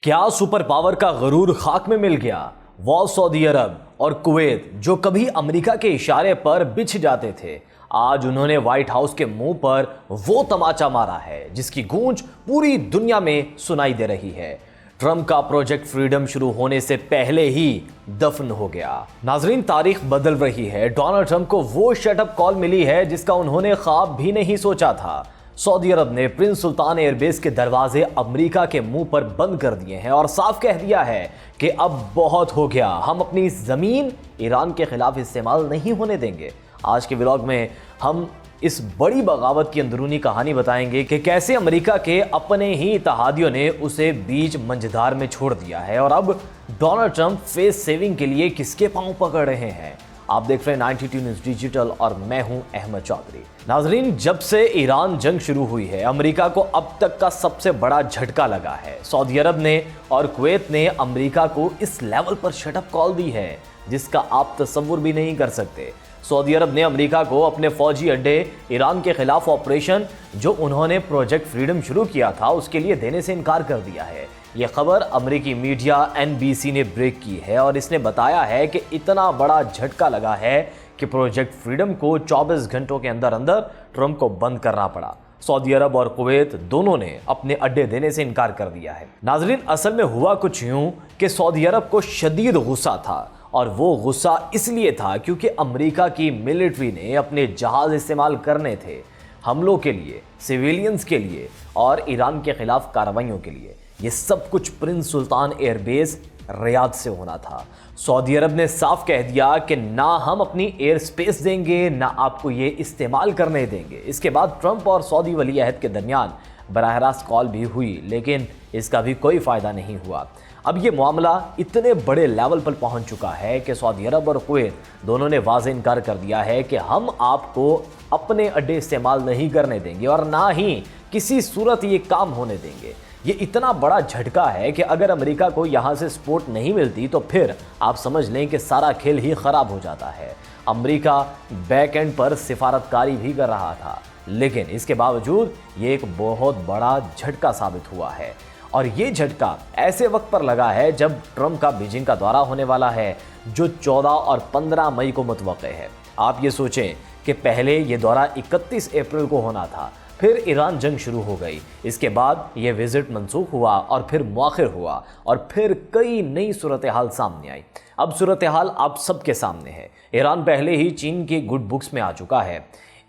کیا super power کا غرور خاک میں مل گیا؟ وہ سعودی عرب اور کویت جو کبھی امریکہ کے اشارے پر بچھ جاتے تھے، آج انہوں نے وائٹ ہاؤس کے منہ پر وہ تماچا مارا ہے جس کی گونج پوری دنیا میں سنائی دے رہی ہے۔ ٹرمپ کا پروجیکٹ فریڈم شروع ہونے سے پہلے ہی دفن ہو گیا۔ ناظرین، تاریخ بدل رہی ہے۔ ڈونلڈ ٹرمپ کو وہ شٹ اپ کال ملی ہے جس کا انہوں نے خواب بھی نہیں سوچا تھا۔ سعودی عرب نے پرنس سلطان ایئر بیس کے دروازے امریکہ کے منہ پر بند کر دیے ہیں اور صاف کہہ دیا ہے کہ اب بہت ہو گیا، ہم اپنی زمین ایران کے خلاف استعمال نہیں ہونے دیں گے۔ آج کے ولاگ میں ہم اس بڑی بغاوت کی اندرونی کہانی بتائیں گے کہ کیسے امریکہ کے اپنے ہی اتحادیوں نے اسے بیچ منجھدار میں چھوڑ دیا ہے اور اب ڈونلڈ ٹرمپ فیس سیونگ کے لیے کس کے پاؤں پکڑ رہے ہیں۔ آپ دیکھ رہے ہیں 92 نیوز ڈیجیٹل اور میں ہوں احمد چودھری۔ ناظرین، جب سے ایران جنگ شروع ہوئی ہے، امریکہ کو اب تک کا سب سے بڑا جھٹکا لگا ہے۔ سعودی عرب نے اور کویت نے امریکہ کو اس لیول پر شٹ اپ کال دی ہے جس کا آپ تصور بھی نہیں کر سکتے۔ سعودی عرب نے امریکہ کو اپنے فوجی اڈے ایران کے خلاف آپریشن جو انہوں نے پروجیکٹ فریڈم شروع کیا تھا اس کے لیے دینے سے انکار کر دیا ہے۔ یہ خبر امریکی میڈیا NBC نے بریک کی ہے اور اس نے بتایا ہے کہ اتنا بڑا جھٹکا لگا ہے کہ پروجیکٹ فریڈم کو 24 گھنٹوں کے اندر ٹرمپ کو بند کرنا پڑا۔ سعودی عرب اور کویت دونوں نے اپنے اڈے دینے سے انکار کر دیا ہے۔ ناظرین، اصل میں ہوا کچھ یوں کہ سعودی عرب کو شدید غصہ تھا، اور وہ غصہ اس لیے تھا کیونکہ امریکہ کی ملٹری نے اپنے جہاز استعمال کرنے تھے حملوں کے لیے، سیویلینز کے لیے اور ایران کے خلاف کارروائیوں کے لیے۔ یہ سب کچھ پرنس سلطان ایئر بیس ریاض سے ہونا تھا۔ سعودی عرب نے صاف کہہ دیا کہ نہ ہم اپنی ایئر سپیس دیں گے، نہ آپ کو یہ استعمال کرنے دیں گے۔ اس کے بعد ٹرمپ اور سعودی ولی عہد کے درمیان براہ راست کال بھی ہوئی، لیکن اس کا بھی کوئی فائدہ نہیں ہوا۔ اب یہ معاملہ اتنے بڑے لیول پر پہنچ چکا ہے کہ سعودی عرب اور کویت دونوں نے واضح انکار کر دیا ہے کہ ہم آپ کو اپنے اڈے استعمال نہیں کرنے دیں گے اور نہ ہی کسی صورت یہ کام ہونے دیں گے۔ یہ اتنا بڑا جھٹکا ہے کہ اگر امریکہ کو یہاں سے سپورٹ نہیں ملتی تو پھر آپ سمجھ لیں کہ سارا کھیل ہی خراب ہو جاتا ہے۔ امریکہ بیک اینڈ پر سفارتکاری بھی کر رہا تھا، لیکن اس کے باوجود یہ ایک بہت بڑا جھٹکا ثابت ہوا ہے، اور یہ جھٹکا ایسے وقت پر لگا ہے جب ٹرمپ کا بیجنگ کا دورہ ہونے والا ہے جو 14 اور 15 مئی کو متوقع ہے۔ آپ یہ سوچیں کہ پہلے یہ دورہ 31 اپریل کو ہونا تھا، پھر ایران جنگ شروع ہو گئی، اس کے بعد یہ وزٹ منسوخ ہوا اور پھر مؤخر ہوا اور پھر کئی نئی صورتحال سامنے آئی۔ اب صورتحال آپ سب کے سامنے ہے۔ ایران پہلے ہی چین کے گڈ بکس میں آ چکا ہے،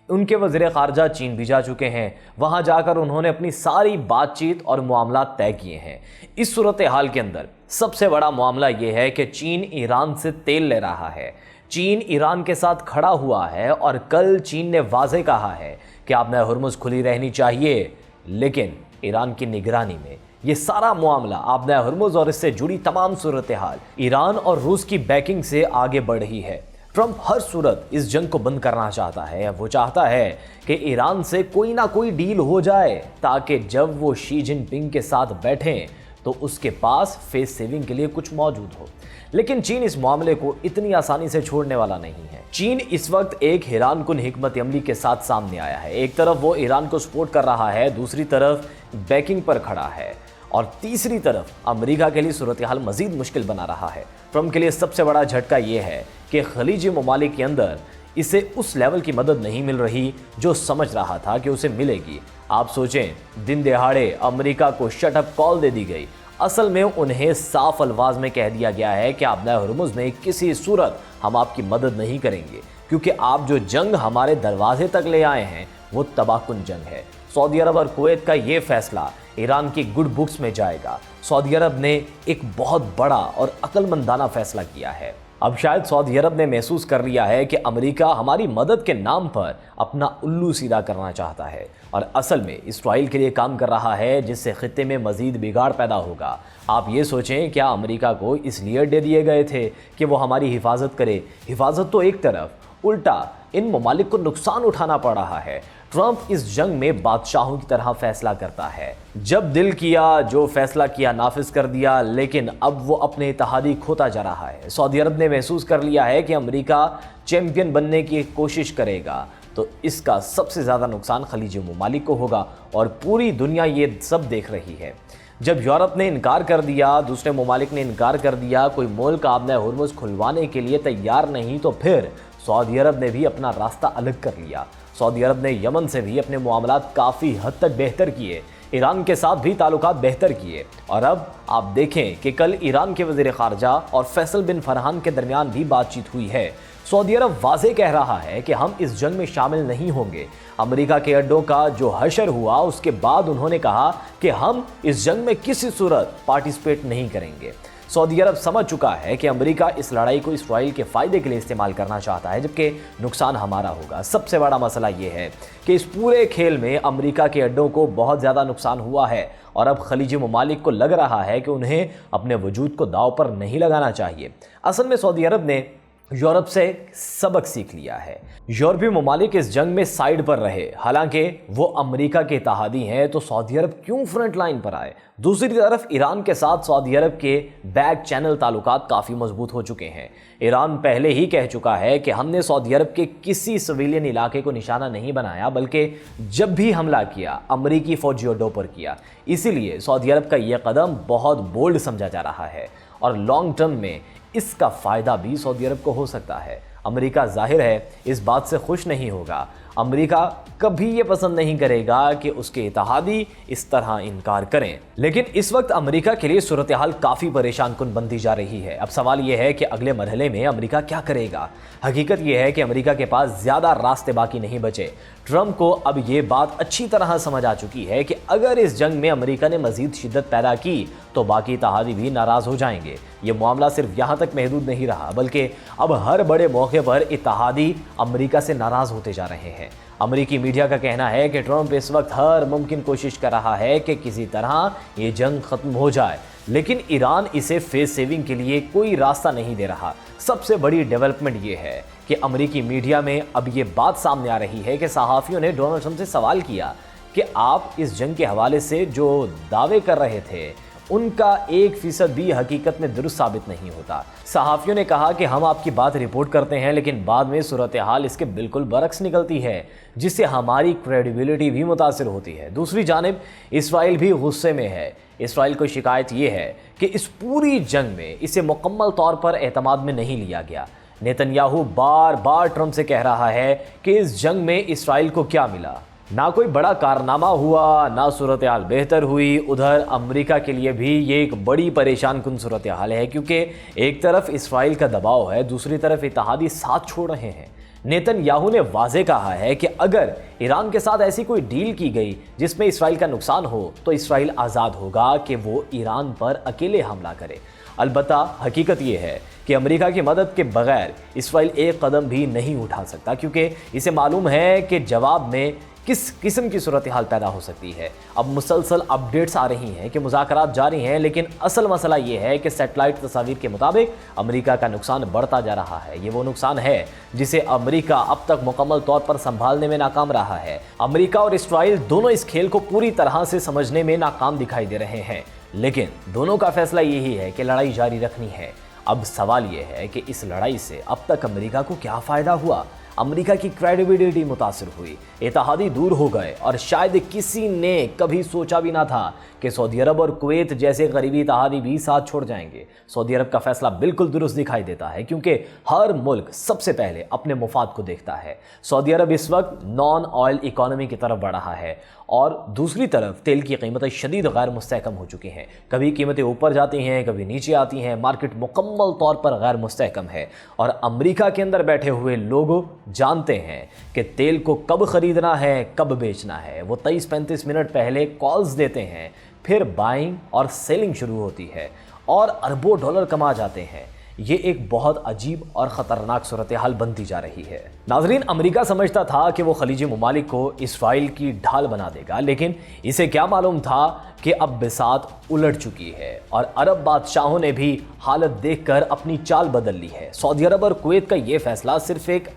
ان کے وزیر خارجہ چین بھی جا چکے ہیں، وہاں جا کر انہوں نے اپنی ساری بات چیت اور معاملات طے کیے ہیں۔ اس صورتحال کے اندر سب سے بڑا معاملہ یہ ہے کہ چین ایران سے تیل لے رہا ہے۔ چین ایران کے ساتھ کھڑا ہوا ہے اور کل چین نے واضح کہا ہے کہ آبِ ہرمز کھلی رہنی چاہیے، لیکن ایران کی نگرانی میں۔ یہ سارا معاملہ آبِ ہرمز اور اس سے جڑی تمام صورتحال ایران اور روس کی بیکنگ سے آگے بڑھ رہی ہے۔ ٹرمپ ہر صورت اس جنگ کو بند کرنا چاہتا ہے۔ وہ چاہتا ہے کہ ایران سے کوئی نہ کوئی ڈیل ہو جائے تاکہ جب وہ شی جن پنگ کے ساتھ بیٹھیں تو اس کے پاس فیس سیونگ کے لیے کچھ موجود ہو۔ لیکن چین اس معاملے کو اتنی آسانی سے چھوڑنے والا نہیں ہے۔ چین اس وقت ایک حیران کن حکمت عملی کے ساتھ سامنے آیا ہے۔ ایک طرف وہ ایران کو سپورٹ کر رہا ہے، دوسری طرف بیکنگ پر کھڑا ہے، اور تیسری طرف امریکہ کے لیے صورتحال مزید مشکل بنا رہا ہے۔ ٹرمپ کے لیے سب سے بڑا جھٹکا یہ ہے کہ خلیجی ممالک کے اندر اسے اس لیول کی مدد نہیں مل رہی جو سمجھ رہا تھا کہ اسے ملے گی۔ آپ سوچیں، دن دہاڑے امریکہ کو شٹ اپ کال دے دی گئی۔ اصل میں انہیں صاف الفاظ میں کہہ دیا گیا ہے کہ آبِ ہرمز میں کسی صورت ہم آپ کی مدد نہیں کریں گے، کیونکہ آپ جو جنگ ہمارے دروازے تک لے آئے ہیں وہ تباہ کن جنگ ہے۔ سعودی عرب اور کویت کا یہ فیصلہ ایران کی گڈ بکس میں جائے گا۔ سعودی عرب نے ایک بہت بڑا اور عقل مندانہ فیصلہ کیا ہے۔ اب شاید سعودی عرب نے محسوس کر لیا ہے کہ امریکہ ہماری مدد کے نام پر اپنا الو سیدھا کرنا چاہتا ہے، اور اصل میں اسرائیل کے لیے کام کر رہا ہے، جس سے خطے میں مزید بگاڑ پیدا ہوگا۔ آپ یہ سوچیں، کیا امریکہ کو اس لیے اڈے دیے گئے تھے کہ وہ ہماری حفاظت کرے؟ حفاظت تو ایک طرف، الٹا ان ممالک کو نقصان اٹھانا پڑ رہا ہے۔ ٹرمپ اس جنگ میں بادشاہوں کی طرح فیصلہ کرتا ہے، جب دل کیا جو فیصلہ کیا نافذ کر دیا، لیکن اب وہ اپنے اتحادی کھوتا جا رہا ہے۔ سعودی عرب نے محسوس کر لیا ہے کہ امریکہ چیمپئن بننے کی کوشش کرے گا تو اس کا سب سے زیادہ نقصان خلیجی ممالک کو ہوگا، اور پوری دنیا یہ سب دیکھ رہی ہے۔ जब यूरोप ने इनकार कर दिया, दूसरे ममालिक ने इनकार कर दिया, कोई मुल्क आबने हुर्मुज़ खुलवाने के लिए तैयार नहीं, तो फिर सऊदी अरब ने भी अपना रास्ता अलग कर लिया। सऊदी अरब ने यमन से भी अपने मामलात काफ़ी हद तक बेहतर किए, ईरान के साथ भी ताल्लुकात बेहतर किए, और अब आप देखें कि कल ईरान के वज़ीर ख़ारजा और फैसल बिन फरहान के दरमियान भी बातचीत हुई है। सऊदी अरब वाज़े कह रहा है कि हम इस जंग में शामिल नहीं होंगे। अमेरिका के अड्डों का जो हशर हुआ उसके बाद उन्होंने कहा कि हम इस जंग में किसी सूरत पार्टिसिपेट नहीं करेंगे। सऊदी अरब समझ चुका है कि अमेरिका इस लड़ाई को इस्राइल के फ़ायदे के लिए इस्तेमाल करना चाहता है, जबकि नुकसान हमारा होगा। सबसे बड़ा मसला ये है कि इस पूरे खेल में अमेरिका के अड्डों को बहुत ज़्यादा नुकसान हुआ है, और अब खलीजी ममालिक को लग रहा है कि उन्हें अपने वजूद को दाव पर नहीं लगाना चाहिए। असल में सऊदी अरब ने यूरोप से सबक सीख लिया है। यूरोपीय ममालिक इस जंग में साइड पर रहे, हालांकि वो अमेरिका के इत्तेहादी हैं, तो सऊदी अरब क्यों फ्रंट लाइन पर आए। दूसरी तरफ ईरान के साथ सऊदी अरब के बैक चैनल ताल्लुकात काफ़ी मजबूत हो चुके हैं। ईरान पहले ही कह चुका है कि हमने सऊदी अरब के किसी सिविलियन इलाके को निशाना नहीं बनाया, बल्कि जब भी हमला किया अमरीकी फौजी अड्डों पर किया। इसीलिए सऊदी अरब का यह कदम बहुत बोल्ड समझा जा रहा है, और लॉन्ग टर्म में इसका फ़ायदा भी सऊदी अरब को हो सकता है। अमेरिका जाहिर है इस बात से खुश नहीं होगा। अमेरिका कभी ये पसंद नहीं करेगा कि उसके इत्तेहादी इस तरह इनकार करें। लेकिन इस वक्त अमेरिका के लिए सूरत हाल काफ़ी परेशान कुन बनती जा रही है। अब सवाल ये है कि अगले मरहले में अमेरिका क्या करेगा। हकीकत यह है कि अमेरिका के पास ज़्यादा रास्ते बाकी नहीं बचे। ट्रंप को अब ये बात अच्छी तरह समझ आ चुकी है कि अगर इस जंग में अमेरिका ने मज़ीद शिद्दत पैदा की तो बाकी इत्तेहादी भी नाराज़ हो जाएंगे। ये मामला सिर्फ यहाँ तक महदूद नहीं रहा, बल्कि अब हर बड़े मौके पर इत्तेहादी अमेरिका से नाराज़ होते जा रहे हैं। अमेरिकी मीडिया का कहना है कि ट्रंप इस वक्त हर मुमकिन कोशिश कर रहा है कि किसी तरह ये जंग ख़त्म हो जाए, लेकिन ईरान इसे फेस सेविंग के लिए कोई रास्ता नहीं दे रहा। सबसे बड़ी डेवलपमेंट ये है कि अमेरिकी मीडिया में अब ये बात सामने आ रही है कि सहाफ़ियों ने डोनाल्ड ट्रंप से सवाल किया कि आप इस जंग के हवाले से जो दावे कर रहे थे उनका 1% भी हकीकत में दुरुस्त साबित नहीं होता। सहाफ़ियों ने कहा कि हम आपकी बात रिपोर्ट करते हैं, लेकिन बाद में सूरत हाल इसके बिल्कुल बरक्स निकलती है, जिससे हमारी क्रेडिबिलिटी भी मुतासिर होती है। दूसरी जानिब इसराइल भी गुस्से में है। इसराइल को शिकायत ये है कि इस पूरी जंग में इसे मुकम्मल तौर पर एतमाद में नहीं लिया गया। नेतन्याहू बार बार ट्रंप से कह रहा है कि इस जंग में इसराइल को क्या मिला, ना कोई बड़ा कारनामा हुआ, ना सूरत हाल बेहतर हुई। उधर अमेरिका के लिए भी ये एक बड़ी परेशान कुन सूरत हाल है, क्योंकि एक तरफ इसराइल का दबाव है, दूसरी तरफ इत्तेहादी साथ छोड़ रहे हैं। नेतन्याहू ने वाज़े कहा है कि अगर ईरान के साथ ऐसी कोई डील की गई जिसमें इसराइल का नुकसान हो तो इसराइल आज़ाद होगा कि वो ईरान पर अकेले हमला करे। अलबत्ता हकीकत ये है कि अमेरिका की मदद के बगैर इसराइल एक कदम भी नहीं उठा सकता, क्योंकि इसे मालूम है कि जवाब में किस किस्म की सूरत हाल पैदा हो सकती है। अब मुसलसल अपडेट्स आ रही हैं कि मुज़ाकरात जारी हैं, लेकिन असल मसला ये है कि सैटेलाइट तस्वीर के मुताबिक अमेरिका का नुकसान बढ़ता जा रहा है। ये वो नुकसान है जिसे अमेरिका अब तक मुकम्मल तौर पर संभालने में नाकाम रहा है। अमेरिका और इसराइल दोनों इस खेल को पूरी तरह से समझने में नाकाम दिखाई दे रहे हैं, लेकिन दोनों का फैसला यही है कि लड़ाई जारी रखनी है। अब सवाल यह है कि इस लड़ाई से अब तक अमेरिका को क्या फ़ायदा हुआ। अमेरिका की क्रेडिबिलिटी मुतासिर हुई, इत्तेहादी दूर हो गए, और शायद किसी ने कभी सोचा भी ना था कि सऊदी अरब और कुवैत जैसे करीबी इत्तेहादी भी साथ छोड़ जाएंगे। सऊदी अरब का फैसला बिल्कुल दुरुस्त दिखाई देता है, क्योंकि हर मुल्क सबसे पहले अपने मुफाद को देखता है। सऊदी अरब इस वक्त नॉन ऑयल इकॉनमी की तरफ बढ़ रहा है, और दूसरी तरफ तेल की कीमतें शदीद गैर मुस्तहकम हो चुकी हैं। कभी कीमतें ऊपर जाती हैं, कभी नीचे आती हैं। मार्केट मुकम्मल तौर पर गैर मुस्तहकम है, और अमेरिका के अंदर बैठे हुए लोग जानते हैं कि तेल को कब ख़रीदना है, कब बेचना है। वो 23-35 मिनट पहले कॉल्स देते हैं, फिर बाइंग और सेलिंग शुरू होती है, और अरबों डॉलर कमा जाते हैं। ये एक बहुत अजीब और ख़तरनाक सूरत हाल बनती जा रही है। नाज़रीन, अमेरिका समझता था कि वो खलीजी ममालिक को इसराइल की ढाल बना देगा, लेकिन इसे क्या मालूम था कि अब बिसात उलट चुकी है, और अरब बादशाहों ने भी हालत देखकर अपनी चाल बदल ली है। सऊदी अरब और कुवैत का ये फैसला सिर्फ एक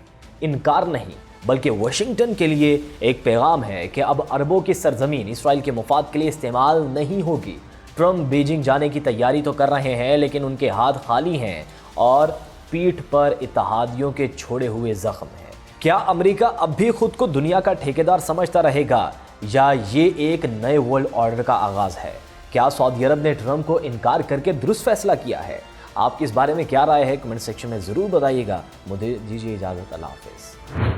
इनकार नहीं, बल्कि वाशिंगटन के लिए एक पैगाम है कि अब अरबों की सरजमीन इसराइल के मुफाद के लिए इस्तेमाल नहीं होगी। ट्रंप बीजिंग जाने की तैयारी तो कर रहे हैं, लेकिन उनके हाथ खाली हैं और पीठ पर इत्तेहादियों के छोड़े हुए जख्म हैं। क्या अमेरिका अब भी खुद को दुनिया का ठेकेदार समझता रहेगा, या ये एक नए वर्ल्ड ऑर्डर का आगाज़ है? کیا سعودی عرب نے ٹرمپ کو انکار کر کے درست فیصلہ کیا ہے؟ آپ کی اس بارے میں کیا رائے ہے؟ کمنٹ سیکشن میں ضرور بتائیے گا۔ مجھے دیجیے اجازت، اللہ حافظ۔